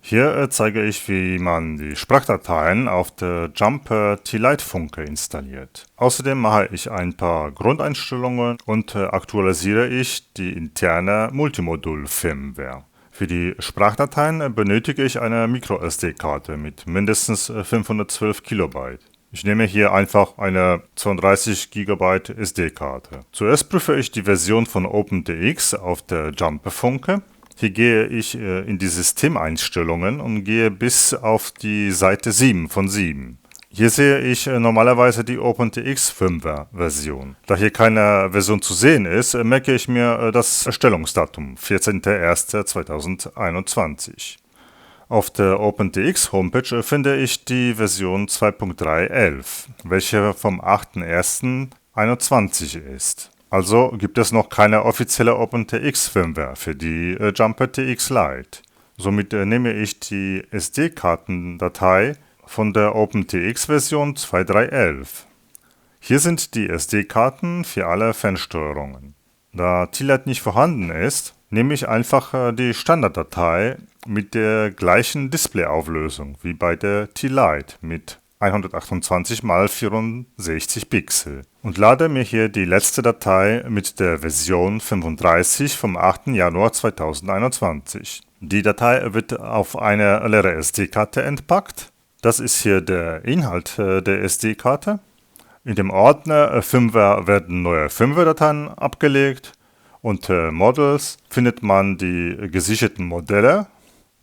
Hier zeige ich, wie man die Sprachdateien auf der Jumper T-Lite-Funke installiert. Außerdem mache ich ein paar Grundeinstellungen und aktualisiere ich die interne Multimodul-Firmware. Für die Sprachdateien benötige ich eine MicroSD-Karte mit mindestens 512 Kilobyte. Ich nehme hier einfach eine 32 GB SD-Karte. Zuerst prüfe ich die Version von OpenTX auf der Jumper-Funke. Hier gehe ich in die Systemeinstellungen und gehe bis auf die Seite 7 von 7. Hier sehe ich normalerweise die OpenTX Firmware-Version. Da hier keine Version zu sehen ist, merke ich mir das Erstellungsdatum 14.01.2021. Auf der OpenTX Homepage finde ich die Version 2.3.11, welche vom 8.01.21 ist. Also gibt es noch keine offizielle OpenTX Firmware für die Jumper TX Lite. Somit nehme ich die SD-Kartendatei von der OpenTX Version 2.3.11. Hier sind die SD-Karten für alle Fernsteuerungen. Da T-Lite nicht vorhanden ist, nehme ich einfach die Standarddatei mit der gleichen Displayauflösung wie bei der T-Lite mit 128 x 64 Pixel und lade mir hier die letzte Datei mit der Version 35 vom 8. Januar 2021. Die Datei wird auf eine leere SD-Karte entpackt. Das ist hier der Inhalt der SD-Karte. In dem Ordner Firmware werden neue Firmware-Dateien abgelegt. Unter Models findet man die gesicherten Modelle.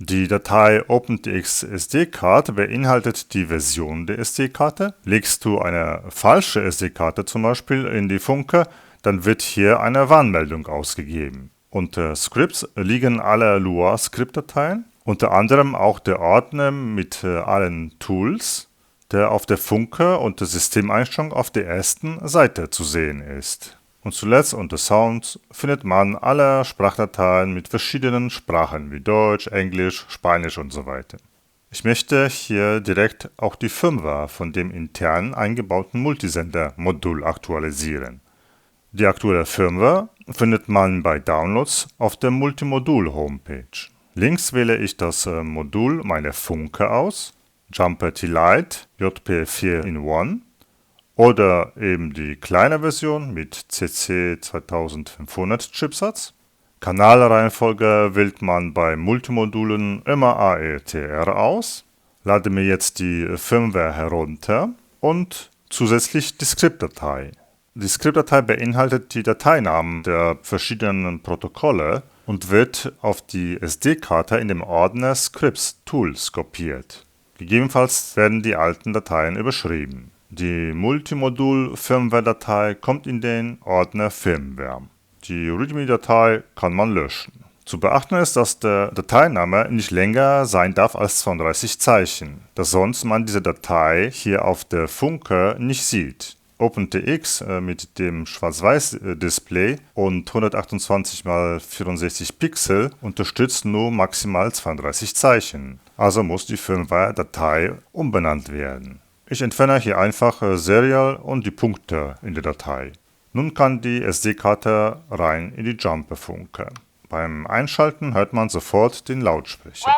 Die Datei OpenTX SD-Card beinhaltet die Version der SD-Karte. Legst du eine falsche SD-Karte zum Beispiel in die Funke, dann wird hier eine Warnmeldung ausgegeben. Unter Scripts liegen alle Lua-Skriptdateien, unter anderem auch der Ordner mit allen Tools, der auf der Funke und der Systemeinstellung auf der ersten Seite zu sehen ist. Und zuletzt unter Sounds findet man alle Sprachdateien mit verschiedenen Sprachen wie Deutsch, Englisch, Spanisch und so weiter. Ich möchte hier direkt auch die Firmware von dem intern eingebauten Multisender-Modul aktualisieren. Die aktuelle Firmware findet man bei Downloads auf der Multimodul-Homepage. Links wähle ich das Modul meiner Funke aus, Jumper T-Lite JP4 in 1. Oder eben die kleine Version mit CC 2500 Chipsatz. Kanalreihenfolge wählt man bei Multimodulen immer AETR aus. Lade mir jetzt die Firmware herunter und zusätzlich die Skriptdatei. Die Skriptdatei beinhaltet die Dateinamen der verschiedenen Protokolle und wird auf die SD-Karte in dem Ordner Scripts Tools kopiert. Gegebenenfalls werden die alten Dateien überschrieben. Die Multimodul-Firmware-Datei kommt in den Ordner Firmware. Die README-Datei kann man löschen. Zu beachten ist, dass der Dateiname nicht länger sein darf als 32 Zeichen, da sonst man diese Datei hier auf der Funke nicht sieht. OpenTX mit dem Schwarz-Weiß-Display und 128 x 64 Pixel unterstützt nur maximal 32 Zeichen, also muss die Firmware-Datei umbenannt werden. Ich entferne hier einfach Serial und die Punkte in der Datei. Nun kann die SD-Karte rein in die Jumper-Funke. Beim Einschalten hört man sofort den Lautsprecher.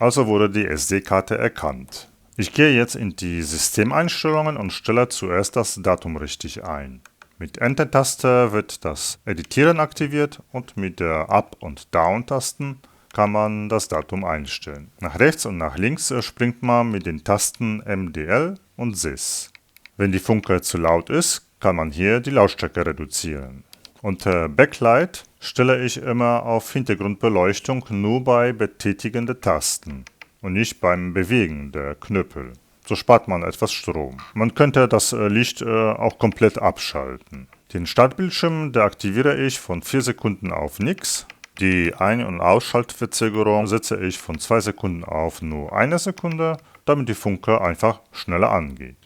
Also wurde die SD-Karte erkannt. Ich gehe jetzt in die Systemeinstellungen und stelle zuerst das Datum richtig ein. Mit Enter-Taste wird das Editieren aktiviert und mit der Up- und Down-Tasten kann man das Datum einstellen. Nach rechts und nach links springt man mit den Tasten MDL und SYS. Wenn die Funke zu laut ist, kann man hier die Lautstärke reduzieren. Unter Backlight stelle ich immer auf Hintergrundbeleuchtung nur bei Betätigen der Tasten und nicht beim Bewegen der Knöpel. So spart man etwas Strom. Man könnte das Licht auch komplett abschalten. Den Startbildschirm deaktiviere ich von 4 Sekunden auf nix. Die Ein- und Ausschaltverzögerung setze ich von 2 Sekunden auf nur 1 Sekunde, damit die Funke einfach schneller angeht.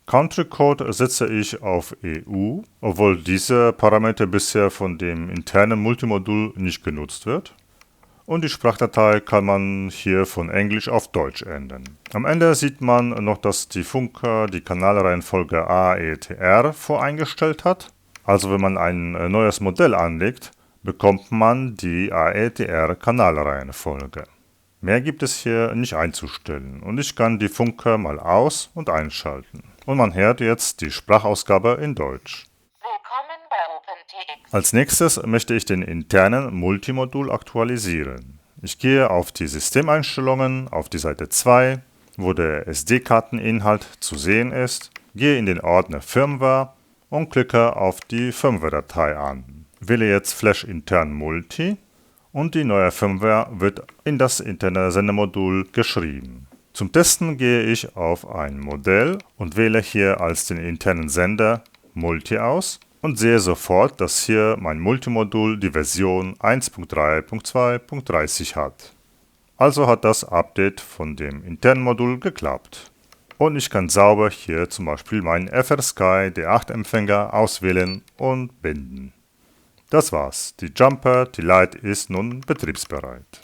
Country Code setze ich auf EU, obwohl dieser Parameter bisher von dem internen Multimodul nicht genutzt wird. Und die Sprachdatei kann man hier von Englisch auf Deutsch ändern. Am Ende sieht man noch, dass die Funke die Kanalreihenfolge AETR voreingestellt hat. Also wenn man ein neues Modell anlegt, bekommt man die AETR-Kanalreihenfolge. Mehr gibt es hier nicht einzustellen und ich kann die Funker mal aus- und einschalten. Und man hört jetzt die Sprachausgabe in Deutsch. Willkommen bei OpenTX. Als nächstes möchte ich den internen Multimodul aktualisieren. Ich gehe auf die Systemeinstellungen auf die Seite 2, wo der SD-Karteninhalt zu sehen ist, gehe in den Ordner Firmware und klicke auf die Firmware-Datei an. Wähle jetzt Flash Intern Multi und die neue Firmware wird in das interne Sendemodul geschrieben. Zum Testen gehe ich auf ein Modell und wähle hier als den internen Sender Multi aus und sehe sofort, dass hier mein Multimodul die Version 1.3.2.30 hat. Also hat das Update von dem internen Modul geklappt. Und ich kann sauber hier zum Beispiel meinen FrSky D8-Empfänger auswählen und binden. Das war's. Die Jumper, die Lite ist nun betriebsbereit.